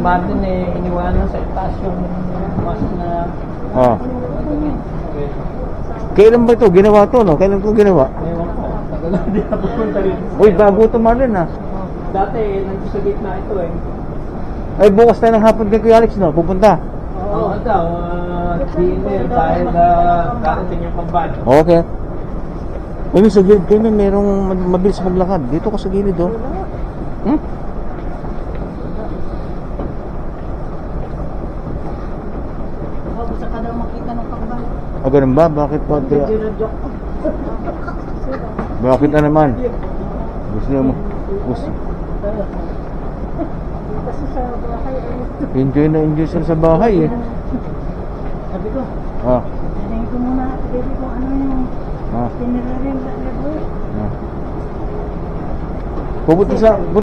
Martin iniwanan sa itaas yung mas na... Ah. Kailan ba ito? Ginawa to, no? Kailan ko ginawa? Ewan ko. Tagal na din na pupunta rin. Uy, bago ito Marlon, ah. Dati, nandito sa gitna ito eh. Ay, bukas tayo ng hapon kay Kuya Alex, no? Pupunta. Oo, daw. Dinner dahil darating yung pambano. Okay. Uy, sa gilid kayo, merong mabilis maglakad. Dito ka sa gilid, oh. Hmm? Gusto ka daw makita ng pambano. Ah, ganun ba? Bakit pa? Bakit na naman? Gusto niyo mo? Gusto. Kasi sa bahay ay Enjoy na enjoy sila sa bahay, eh. Sabi ko, Ah. tingin ko muna baby kung ano yung Ah. tinira rin sa lebo. Ah. Pupunta sa